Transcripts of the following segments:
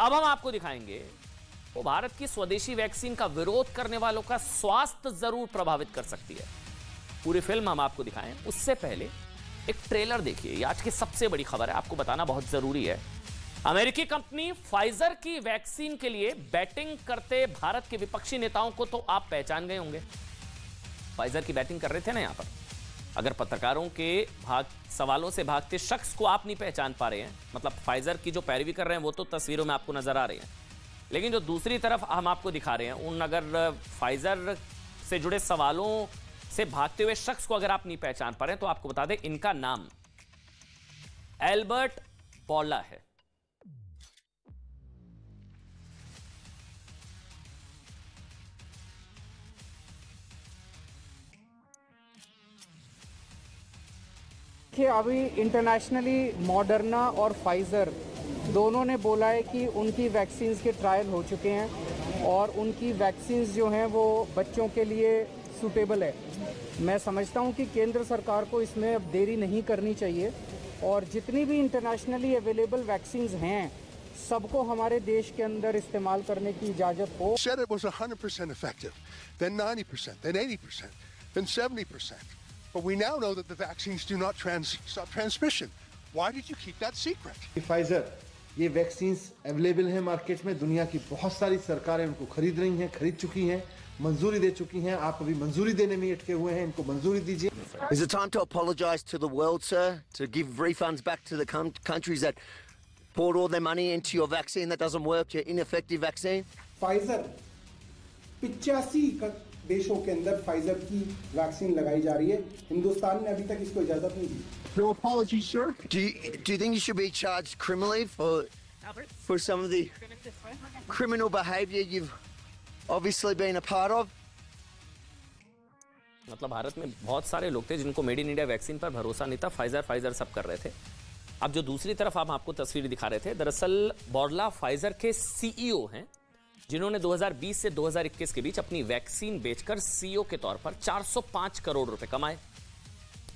अब हम आपको दिखाएंगे वो भारत की स्वदेशी वैक्सीन का विरोध करने वालों का स्वास्थ्य जरूर प्रभावित कर सकती है। पूरी फिल्म हम आपको दिखाएं उससे पहले एक ट्रेलर देखिए। ये आज की सबसे बड़ी खबर है, आपको बताना बहुत जरूरी है। अमेरिकी कंपनी फाइजर की वैक्सीन के लिए बैटिंग करते भारत के विपक्षी नेताओं को तो आप पहचान गए होंगे। फाइजर की बैटिंग कर रहे थे ना यहां पर। अगर पत्रकारों के सवालों से भागते शख्स को आप नहीं पहचान पा रहे हैं, मतलब फाइजर की जो पैरवी कर रहे हैं वो तो तस्वीरों में आपको नजर आ रही है, लेकिन जो दूसरी तरफ हम आपको दिखा रहे हैं उन अगर फाइजर से जुड़े सवालों से भागते हुए शख्स को अगर आप नहीं पहचान पा रहे हैं तो आपको बता दें इनका नाम एल्बर्ट बोर्ला है। कि अभी इंटरनेशनली मॉडर्ना और फाइज़र दोनों ने बोला है कि उनकी वैक्सीन्स के ट्रायल हो चुके हैं और उनकी वैक्सीन्स जो हैं वो बच्चों के लिए सूटेबल है। मैं समझता हूं कि केंद्र सरकार को इसमें अब देरी नहीं करनी चाहिए और जितनी भी इंटरनेशनली अवेलेबल वैक्सीन्स हैं सबको हमारे देश के अंदर इस्तेमाल करने की इजाज़त हो। Said it was 100% effective, then 90%, then 80%, then 70%. But we now know that the vaccines do not stop transmission. Why did you keep that secret? Pfizer ये वैक्सीन्स अवेलेबल हैं मार्केट में, दुनिया की बहुत सारी सरकारें उनको खरीद रही हैं, खरीद चुकी हैं, मंजूरी दे चुकी हैं। आप अभी मंजूरी देने में अटके हुए हैं, इनको मंजूरी दीजिए। Is it time to apologise to the world, sir? To give refunds back to the countries that poured all their money into your vaccine that doesn't work, your ineffective vaccine? Pfizer 85 देशों के अंदर Pfizer की vaccine लगाई जा रही है। हिंदुस्तान ने अभी तक इसको इजाजत नहीं दी। No apologies, sir. Do you think you should be charged criminally for some of the criminal behaviour you've obviously been a part of? मतलब भारत में बहुत सारे लोग थे जिनको मेड इन इंडिया वैक्सीन पर भरोसा नहीं था, फाइजर सब कर रहे थे। अब जो दूसरी तरफ हम आपको तस्वीर दिखा रहे थे, दरअसल बोर्ला फाइजर के सीईओ हैं जिन्होंने 2020 से 2021 के बीच अपनी वैक्सीन बेचकर सीईओ के तौर पर 405 करोड़ रुपए कमाए।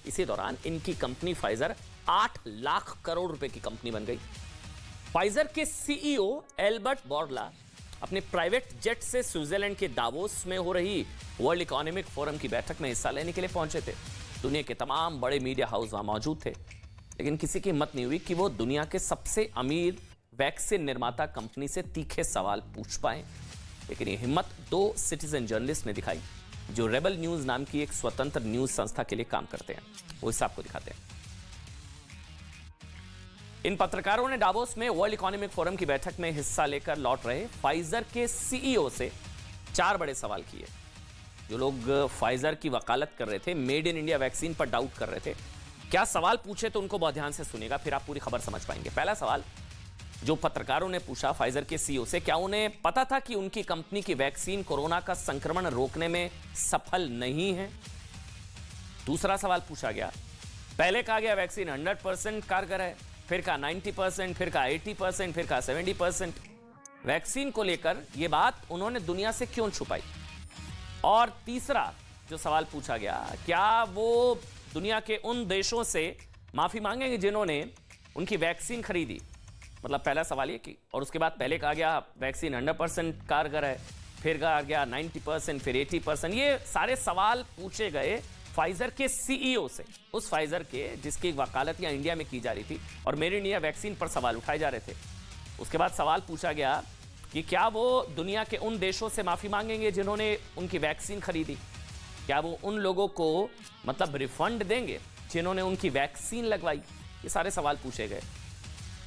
इसी दौरान इनकी कंपनी फाइजर 8 लाख करोड़ रुपए की कंपनी बन गई। फाइजर के सीईओ एल्बर्ट बोर्ला अपने प्राइवेट जेट से स्विट्जरलैंड के दावोस में हो रही वर्ल्ड इकोनॉमिक फोरम की बैठक में हिस्सा लेने के लिए पहुंचे थे। दुनिया के तमाम बड़े मीडिया हाउस वहां मौजूद थे, लेकिन किसी की हिम्मत नहीं हुई कि वो दुनिया के सबसे अमीर वैक्सीन निर्माता कंपनी से तीखे सवाल पूछ पाए। लेकिन ये हिम्मत 2 सिटीजन जर्नलिस्ट ने दिखाई जो रेबल न्यूज नाम की एक स्वतंत्र न्यूज संस्था के लिए काम करते हैं। वो इस आपको दिखाते हैं। इन पत्रकारों ने डावोस में वर्ल्ड इकोनॉमिक फोरम की बैठक में हिस्सा लेकर लौट रहे फाइजर के सीईओ से 4 बड़े सवाल किए। जो लोग फाइजर की वकालत कर रहे थे, मेड इन इंडिया वैक्सीन पर डाउट कर रहे थे, क्या सवाल पूछे तो उनको बहुत ध्यान से सुनेगा, फिर आप पूरी खबर समझ पाएंगे। पहला सवाल जो पत्रकारों ने पूछा फाइजर के सीईओ से, क्या उन्हें पता था कि उनकी कंपनी की वैक्सीन कोरोना का संक्रमण रोकने में सफल नहीं है? दूसरा सवाल पूछा गया, पहले कहा गया वैक्सीन 100% कारगर है, फिर कहा 90%, फिर कहा 80%, फिर कहा 70%। वैक्सीन को लेकर यह बात उन्होंने दुनिया से क्यों छुपाई? और तीसरा जो सवाल पूछा गया, क्या वो दुनिया के उन देशों से माफी मांगेंगे जिन्होंने उनकी वैक्सीन खरीदी? मतलब पहला सवाल ये कि, और उसके बाद पहले कहा गया वैक्सीन 100% कारगर है, फिर कहा गया 90%, फिर 80%। ये सारे सवाल पूछे गए फाइजर के सीईओ से, उस फाइजर के जिसकी वकालत यहाँ इंडिया में की जा रही थी और मेड इन इंडिया वैक्सीन पर सवाल उठाए जा रहे थे। उसके बाद सवाल पूछा गया कि क्या वो दुनिया के उन देशों से माफी मांगेंगे जिन्होंने उनकी वैक्सीन खरीदी? क्या वो उन लोगों को मतलब रिफंड देंगे जिन्होंने उनकी वैक्सीन लगवाई? ये सारे सवाल पूछे गए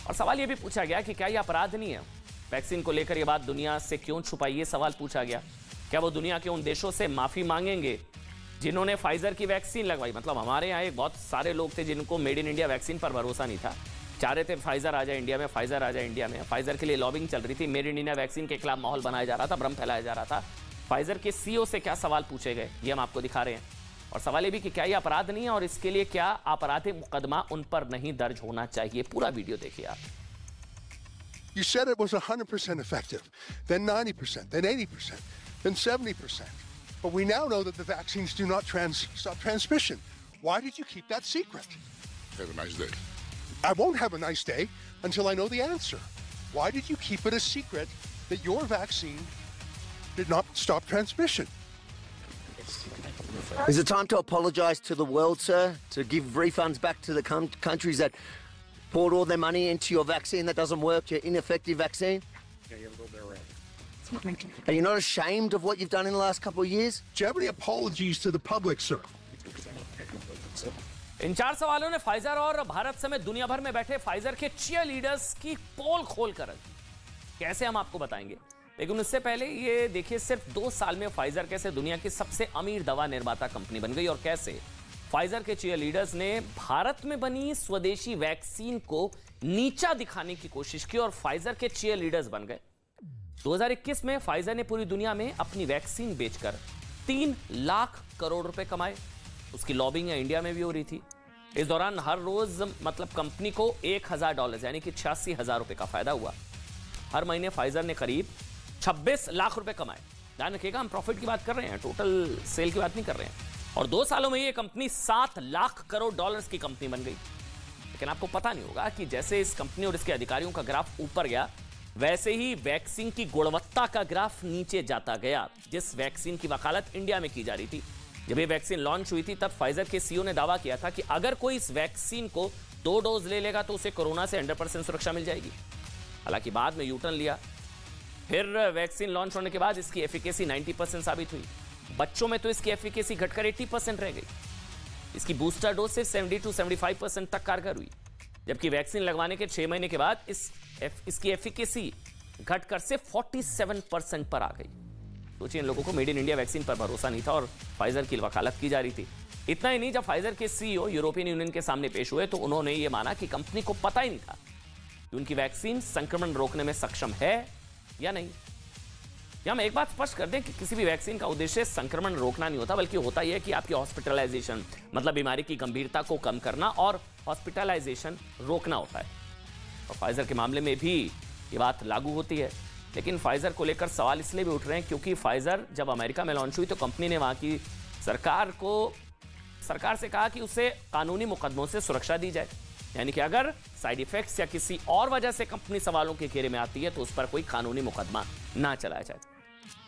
और सवाल ये भी पूछा गया कि क्या ये अपराध नहीं है वैक्सीन को लेकर ये बात दुनिया से क्यों छुपाई? ये सवाल पूछा गया। क्या वो दुनिया के उन देशों से माफी मांगेंगे जिन्होंने फाइजर की वैक्सीन लगवाई? मतलब हमारे यहाँ बहुत सारे लोग थे जिनको मेड इन इंडिया वैक्सीन पर भरोसा नहीं था, चाह रहे थे फाइजर आ जाए इंडिया में, फाइजर आ जाए इंडिया में। फाइजर के लिए लॉबिंग चल रही थी, मेड इन इंडिया वैक्सीन के खिलाफ माहौल बनाया जा रहा था, भ्रम फैलाया जा रहा था। फाइजर के सीईओ से क्या सवाल पूछे गए ये हम आपको दिखा रहे हैं। और सवाल ये भी कि क्या ये अपराध नहीं है और इसके लिए क्या आपराधिक मुकदमा उन पर नहीं दर्ज होना चाहिए? पूरा वीडियो देखिए आप। You said it was 100% effective, then 90%, then 80%, then 70%. But we now know that the vaccines do not stop transmission. Why did you keep that secret? Have a nice day. I won't have a nice day until I know the answer. Why did you keep it a secret that your vaccine did not stop transmission? Is it time to apologise to the world, sir? To give refunds back to the countries that poured all their money into your vaccine that doesn't work, your ineffective vaccine? Are you not ashamed of what you've done in the last couple of years? Do you have any apologies to the public, sir? इन 4 सवालों ने Pfizer और भारत समेत दुनिया भर में बैठे Pfizer के cheer leaders की पोल खोल कर कैसे हम आपको बताएंगे। लेकिन उससे पहले ये देखिए, सिर्फ 2 साल में फाइजर कैसे दुनिया की सबसे अमीर दवा निर्माता कंपनी बन गई और कैसे फाइजर के चीयर लीडर्स ने भारत में बनी स्वदेशी वैक्सीन को नीचा दिखाने की कोशिश की और फाइजर के चीयर लीडर्स बन गए। 2021 में फाइजर ने पूरी दुनिया में अपनी वैक्सीन बेचकर 3 लाख करोड़ रुपए कमाए। उसकी लॉबिंग इंडिया में भी हो रही थी। इस दौरान हर रोज मतलब कंपनी को $1000 यानी कि 86,000 रुपए का फायदा हुआ। हर महीने फाइजर ने करीब 26 लाख रुपए कमाए। ध्यान रखिएगा, हम प्रॉफिट की बात कर रहे हैं, टोटल सेल की बात नहीं कर रहे हैं। और 2 सालों में ये कंपनी $7 लाख करोड़ की कंपनी बन गई। लेकिन आपको पता नहीं होगा कि जैसे इस कंपनी और इसके अधिकारियों का ग्राफ ऊपर गया, वैसे ही वैक्सीन की गुणवत्ता का ग्राफ नीचे जाता गया। जिस वैक्सीन की वकालत इंडिया में की जा रही थी, जब ये वैक्सीन लॉन्च हुई थी, तब फाइजर के सीईओ ने दावा किया था कि अगर कोई इस वैक्सीन को 2 डोज ले लेगा तो उसे कोरोना से 100% सुरक्षा मिल जाएगी। हालांकि बाद में यूटर्न लिया। फिर वैक्सीन लॉन्च होने के बाद इसकी एफिकेसी 90% साबित हुई। बच्चों में तो इसकी एफिकेसी घटकर 80% रह गई। इसकी बूस्टर डोज से 70 to 75% तक कारगर हुई, जबकि वैक्सीन लगवाने के 6 महीने के बाद इसकी एफिकेसी घटकर से 47% पर आ गई। सोचिए, इन लोगों को मेड इन इंडिया वैक्सीन पर भरोसा नहीं था और फाइजर की वकालत की जा रही थी। इतना ही नहीं, जब फाइजर के सीईओ यूरोपियन यूनियन के सामने पेश हुए तो उन्होंने ये माना कि कंपनी को पता ही नहीं था कि उनकी वैक्सीन संक्रमण रोकने में सक्षम है या नहीं। या हम एक बात स्पष्ट कर दें कि किसी भी वैक्सीन का उद्देश्य संक्रमण रोकना नहीं होता, बल्कि होता यह है कि आपकी हॉस्पिटलाइजेशन मतलब बीमारी की गंभीरता को कम करना और हॉस्पिटलाइजेशन रोकना होता है। और फाइजर के मामले में भी ये बात लागू होती है। लेकिन फाइजर को लेकर सवाल इसलिए भी उठ रहे हैं क्योंकि फाइजर जब अमेरिका में लॉन्च हुई तो कंपनी ने वहां की सरकार से कहा कि उसे कानूनी मुकदमों से सुरक्षा दी जाए, यानी कि अगर साइड इफेक्ट्स या किसी और वजह से कंपनी सवालों के घेरे में आती है तो उस पर कोई कानूनी मुकदमा ना चलाया जाए।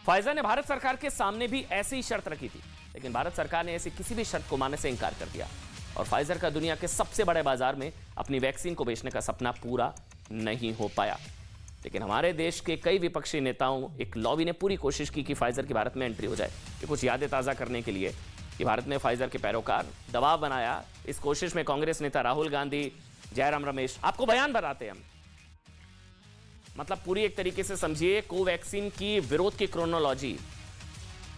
फाइजर ने भारत सरकार के सामने भी ऐसी ही शर्त रखी थी, लेकिन भारत सरकार ने ऐसी किसी भी शर्त को मानने से इंकार कर दिया और फाइजर का दुनिया के सबसे बड़े बाजार में अपनी वैक्सीन को बेचने का सपना पूरा नहीं हो पाया। लेकिन हमारे देश के कई विपक्षी नेताओं, एक लॉबी ने पूरी कोशिश की कि फाइजर की भारत में एंट्री हो जाए। कि कुछ यादें ताज़ा करने के लिए कि भारत में फाइजर के पैरोकार दबाव बनाया। इस कोशिश में कांग्रेस नेता राहुल गांधी, जयराम रमेश, आपको बयान बताते हैं हम, मतलब पूरी एक तरीके से समझिए कोवैक्सीन की विरोध की क्रोनोलॉजी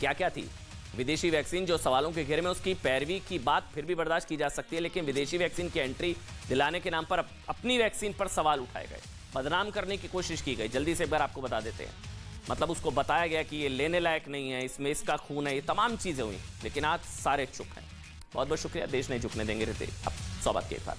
क्या क्या थी। विदेशी वैक्सीन जो सवालों के घेरे में, उसकी पैरवी की बात फिर भी बर्दाश्त की जा सकती है, लेकिन विदेशी वैक्सीन की एंट्री दिलाने के नाम पर अपनी वैक्सीन पर सवाल उठाए गए, बदनाम करने की कोशिश की गई। जल्दी से एक बार आपको बता देते हैं, मतलब उसको बताया गया कि ये लेने लायक नहीं है, इसमें इसका खून है, ये तमाम चीजें हुई, लेकिन आज सारे चुप हैं। बहुत बहुत शुक्रिया। देश नहीं झुकने देंगे रहते अब 100 बात के एक बार।